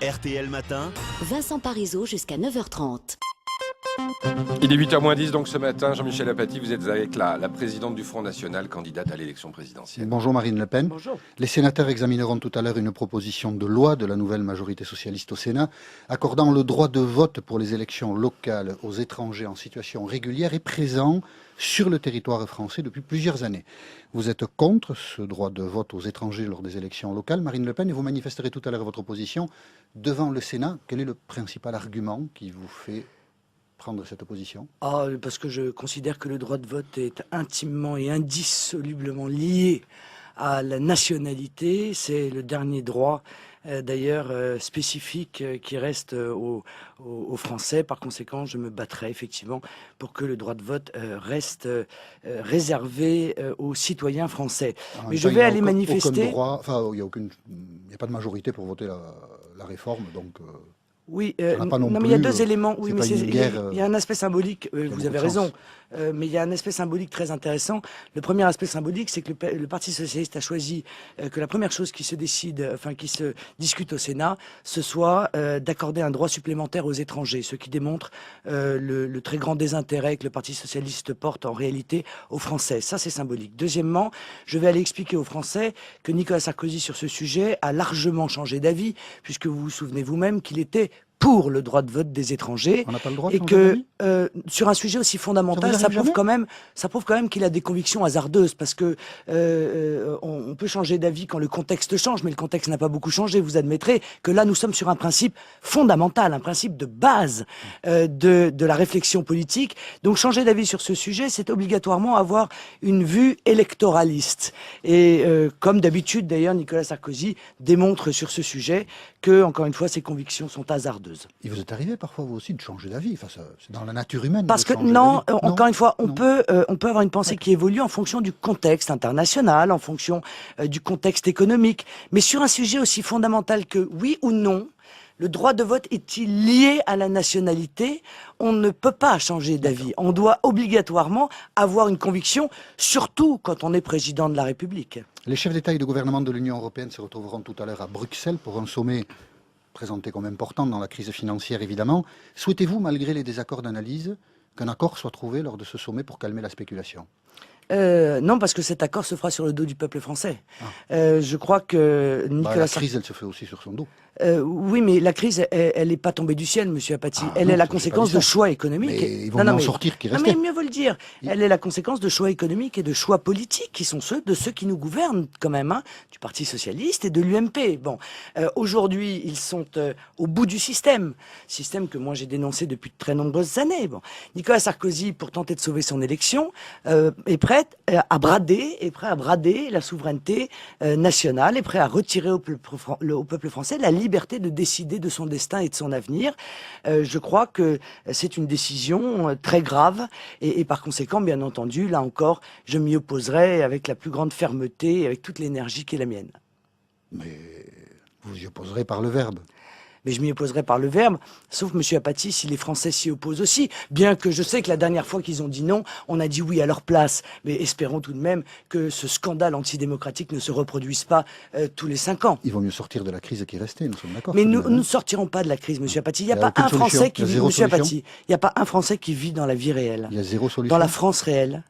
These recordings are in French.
RTL Matin. Vincent Parisot jusqu'à 9h30. Il est 8h moins 10, donc ce matin, Jean-Michel Apathy, vous êtes avec la présidente du Front National, candidate à l'élection présidentielle. Bonjour Marine Le Pen. Bonjour. Les sénateurs examineront tout à l'heure une proposition de loi de la nouvelle majorité socialiste au Sénat, accordant le droit de vote pour les élections locales aux étrangers en situation régulière et présents sur le territoire français depuis plusieurs années. Vous êtes contre ce droit de vote aux étrangers lors des élections locales, Marine Le Pen, et vous manifesterez tout à l'heure votre opposition devant le Sénat. Quel est le principal argument qui vous fait prendre cette position? Parce que je considère que le droit de vote est intimement et indissolublement lié à la nationalité. C'est le dernier droit, d'ailleurs, spécifique qui reste aux Français. Par conséquent, je me battrai effectivement pour que le droit de vote reste réservé aux citoyens français. Mais je vais aller manifester... Il n'y a pas de majorité pour voter la réforme, donc... Oui, non, mais il y a deux éléments. Oui, mais il y a un aspect symbolique. Vous avez raison. Mais il y a un aspect symbolique très intéressant. Le premier aspect symbolique, c'est que le Parti socialiste a choisi que la première chose qui se discute au Sénat, ce soit d'accorder un droit supplémentaire aux étrangers, ce qui démontre le très grand désintérêt que le Parti socialiste porte en réalité aux Français. Ça, c'est symbolique. Deuxièmement, je vais aller expliquer aux Français que Nicolas Sarkozy, sur ce sujet, a largement changé d'avis, puisque vous vous souvenez vous-même qu'il était pour le droit de vote des étrangers. On n'a pas le droit de et changer que sur un sujet aussi fondamental, ça prouve quand même qu'il a des convictions hasardeuses, parce que on peut changer d'avis quand le contexte change, mais le contexte n'a pas beaucoup changé. Vous admettrez que là, nous sommes sur un principe fondamental, un principe de base de la réflexion politique. Donc changer d'avis sur ce sujet, c'est obligatoirement avoir une vue électoraliste. Et comme d'habitude, d'ailleurs, Nicolas Sarkozy démontre sur ce sujet que, encore une fois, ses convictions sont hasardeuses. Il vous est arrivé parfois, vous aussi, de changer d'avis. Enfin, c'est dans la nature humaine. Parce que encore une fois, on peut avoir une pensée qui évolue en fonction du contexte international, en fonction du contexte économique. Mais sur un sujet aussi fondamental que oui ou non, le droit de vote est-il lié à la nationalité? On ne peut pas changer d'avis. On doit obligatoirement avoir une conviction, surtout quand on est président de la République. Les chefs d'État et de gouvernement de l'Union européenne se retrouveront tout à l'heure à Bruxelles pour un sommet présenté comme important dans la crise financière, évidemment. Souhaitez-vous, malgré les désaccords d'analyse, qu'un accord soit trouvé lors de ce sommet pour calmer la spéculation? Non, parce que cet accord se fera sur le dos du peuple français. Je crois que Nicolas... la crise, elle se fait aussi sur son dos. Oui, mais la crise, elle n'est pas tombée du ciel, monsieur Apathy. Elle est la conséquence de choix économiques. Mais ils vont en sortir qui restent. Mais mieux vaut le dire. Elle est la conséquence de choix économiques et de choix politiques qui sont ceux qui nous gouvernent quand même, du Parti socialiste et de l'UMP. Bon, aujourd'hui, ils sont au bout du système que moi j'ai dénoncé depuis de très nombreuses années. Bon, Nicolas Sarkozy, pour tenter de sauver son élection, est prêt à brader la souveraineté nationale, est prêt à retirer au peuple français la liberté de décider de son destin et de son avenir. Je crois que c'est une décision très grave et par conséquent, bien entendu, là encore, je m'y opposerai avec la plus grande fermeté, avec toute l'énergie qui est la mienne. Mais vous y opposerez par le verbe. Mais je m'y opposerai par le verbe, sauf, monsieur Apathy, si les Français s'y opposent aussi. Bien que je sais que la dernière fois qu'ils ont dit non, on a dit oui à leur place. Mais espérons tout de même que ce scandale antidémocratique ne se reproduise pas tous les 5 ans. Il vaut mieux sortir de la crise qui est restée, nous sommes d'accord. Mais nous ne sortirons pas de la crise, monsieur Apathy. Il n'y a pas un Français qui vit, monsieur Apathy, il n'y a pas un Français qui vit dans la vie réelle. Il y a zéro solution. Dans la France réelle,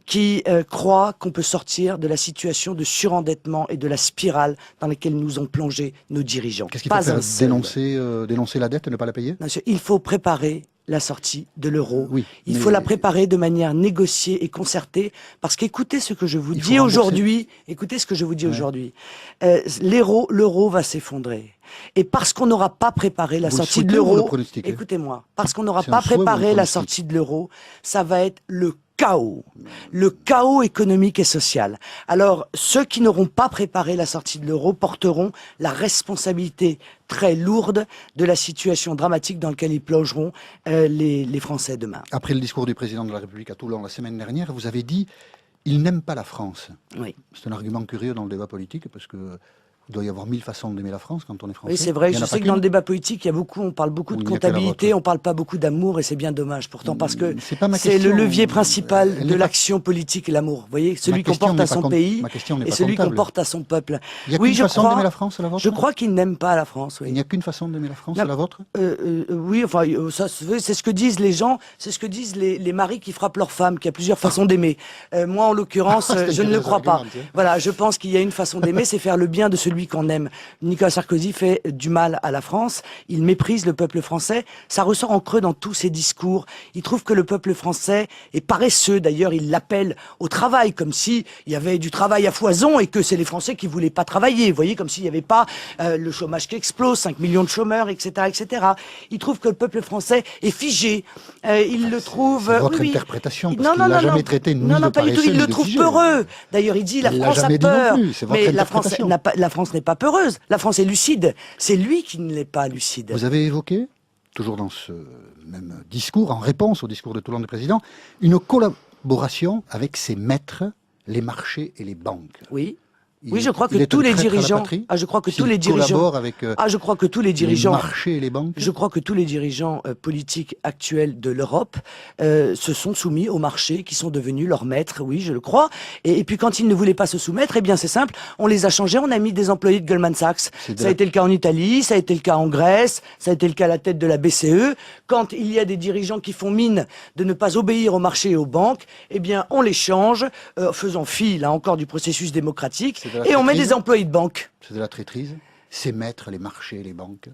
qui croit qu'on peut sortir de la situation de surendettement et de la spirale dans laquelle nous ont plongé nos dirigeants. Qu'est-ce qu'il faut faire? Dénoncer la dette et ne pas la payer? Non, il faut préparer la sortie de l'euro. Oui, il faut la préparer de manière négociée et concertée, parce qu'écoutez ce que je vous dis aujourd'hui. Écoutez ce que je vous dis aujourd'hui. L'euro va s'effondrer. Et parce qu'on n'aura pas préparé la sortie de l'euro, écoutez-moi, parce qu'on n'aura pas préparé la sortie de l'euro, ça va être le chaos économique et social. Alors, ceux qui n'auront pas préparé la sortie de l'euro porteront la responsabilité très lourde de la situation dramatique dans laquelle ils plongeront les Français demain. Après le discours du président de la République à Toulon la semaine dernière, vous avez dit « il n'aime pas la France ». Oui. C'est un argument curieux dans le débat politique, parce que Il doit y avoir 1000 façons d'aimer la France quand on est français. Oui, c'est vrai. Il y en Je a sais pas que dans le qu'une. débat politique, on parle beaucoup Ou de il n'y a que la comptabilité, vôtre. on parle pas beaucoup d'amour, et c'est bien dommage. Pourtant, parce que C'est pas ma c'est le question. levier principal Elle de n'est pas- l'action politique, l'amour. Vous voyez, celui qu'on question porte n'est à pas son com- pays ma question n'est et pas celui qu'on comptable. porte à son peuple. Il n'y a Oui, qu'une je façon crois. d'aimer la France, c'est la vôtre. Je crois qu'il n'aime pas la France. Il Oui. n'y a qu'une façon d'aimer la France, Non. c'est la vôtre. Oui, enfin, ça, c'est ce que disent les gens, c'est ce que disent les maris qui frappent leurs femmes, qu'il y a plusieurs façons d'aimer. Moi, en l'occurrence, C'est un je ne le curieux crois pas. argument, tiens. Voilà, je pense qu'il y a une façon d'aimer, c'est faire le bien de celui qu'on aime. Nicolas Sarkozy fait du mal à la France, il méprise le peuple français, ça ressort en creux dans tous ses discours. Il trouve que le peuple français est paresseux, d'ailleurs, il l'appelle au travail, comme si il y avait du travail à foison et que c'est les Français qui voulaient pas travailler. Vous voyez, comme s'il n'y avait pas le chômage qui explose, 5 millions de chômeurs, etc., etc. Il trouve que le peuple français est figé. Il le trouve... C'est votre oui, oui. interprétation, parce qu'il l'a jamais traité ni de pas du tout. paresseux, Il ni le de trouve figé. peureux. D'ailleurs, il dit la Il l'a France a jamais dit non peur. plus, c'est votre Mais la France interprétation. la France n'est pas peureuse. La France est lucide. C'est lui qui ne l'est pas lucide. Vous avez évoqué, toujours dans ce même discours, en réponse au discours de Toulon du président, une collaboration avec ses maîtres, les marchés et les banques. Oui. Il- Oui, je crois il que est tous un les traître à la dirigeants. patrie Je crois que s'il tous les dirigeants. collabore avec Je crois que tous les les dirigeants. marchés et les banques. Je crois que tous les dirigeants politiques actuels de l'Europe se sont soumis aux marchés qui sont devenus leurs maîtres, oui, je le crois. Et puis quand ils ne voulaient pas se soumettre, eh bien c'est simple, on les a changés, on a mis des employés de Goldman Sachs. C'est de Ça a la- été le cas en Italie, ça a été le cas en Grèce, ça a été le cas à la tête de la BCE. Quand il y a des dirigeants qui font mine de ne pas obéir aux marchés et aux banques, eh bien on les change, faisant fi, là encore, du processus démocratique, C'est de la et on met traîtrise. des employés de banque. C'est de la traîtrise. Ses maîtres, les marchés et les banques.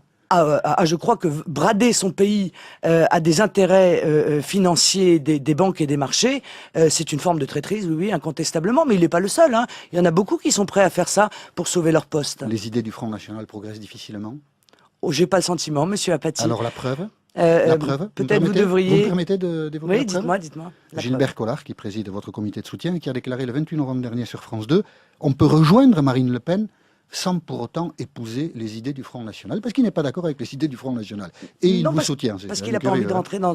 Je crois que brader son pays à des intérêts financiers des banques et des marchés, c'est une forme de traîtrise, oui, oui, incontestablement, mais il n'est pas le seul. Hein. Il y en a beaucoup qui sont prêts à faire ça pour sauver leur poste. Les idées du Front National progressent difficilement. Oh, j'ai pas le sentiment, monsieur Apathy. Alors la preuve La preuve Peut-être vous Vous me devriez... permettez d'évoquer Oui, la preuve dites-moi. La Gilbert Collard, qui préside votre comité de soutien et qui a déclaré le 28 novembre dernier sur France 2, on peut rejoindre Marine Le Pen sans pour autant épouser les idées du Front National, parce qu'il n'est pas d'accord avec les idées du Front National. Et il Non, vous soutient. c'est Parce quand qu'il n'a même pas envie curieux, de hein. rentrer dans...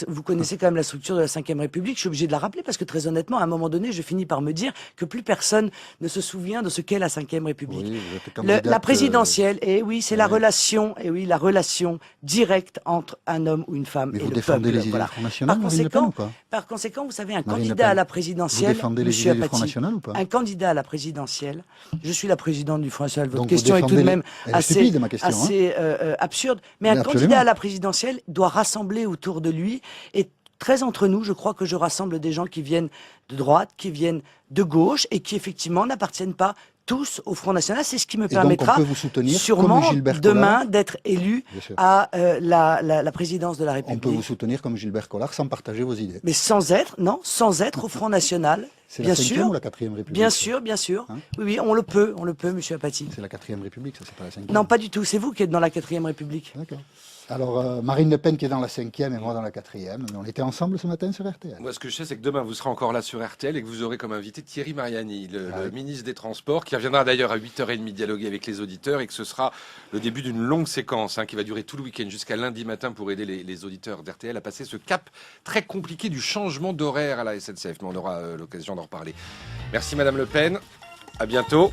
Vous connaissez quand même la structure de la Ve République, je suis obligé de la rappeler, parce que très honnêtement, à un moment donné, je finis par me dire que plus personne ne se souvient de ce qu'est la Ve République. Oui, vous êtes candidate, La présidentielle, et oui, c'est la ouais. relation, et oui, la relation directe entre un homme ou une femme Mais et vous le défendez peuple. les idées voilà. du Front National, Par Marine Le Pen, ou conséquent, pas par conséquent, vous savez, un Marine Le candidat Pen, à la Vous présidentielle, défendez les monsieur idées du Front Apathy, National ou pas un candidat à la présidentielle, je suis la présidente du Front National, votre Donc question vous est tout de défendez même Elle est assez, stupide, ma question. hein. assez absurde, mais un Mais absolument. candidat à la présidentielle doit rassembler autour de lui, et très entre nous, je crois que je rassemble des gens qui viennent de droite, qui viennent de gauche, et qui effectivement n'appartiennent pas tous au Front National. C'est ce qui me Et donc permettra on peut vous soutenir sûrement comme Gilbert demain Collard. d'être élu Bien sûr. à la présidence de la On République. peut vous soutenir comme Gilbert Collard sans partager vos idées. Mais sans être au Front National, C'est bien la 5e sûr. ou la 4e République Bien ça sûr, bien sûr. Hein Oui, oui, on le peut, monsieur Apathy. C'est la 4e République, ça c'est pas la 5e. Non, pas du tout. C'est vous qui êtes dans la 4e République. D'accord. Alors Marine Le Pen qui est dans la 5e et moi dans la 4e. Mais on était ensemble ce matin sur RTL. Moi, ce que je sais, c'est que demain, vous serez encore là sur RTL et que vous aurez comme invité Thierry Mariani, le ministre des Transports, qui reviendra d'ailleurs à 8h30 dialoguer avec les auditeurs et que ce sera le début d'une longue séquence qui va durer tout le week-end jusqu'à lundi matin pour aider les auditeurs d'RTL à passer ce cap très compliqué du changement d'horaire à la SNCF. Mais on aura l'occasion d'en reparler. Merci Madame Le Pen. À bientôt.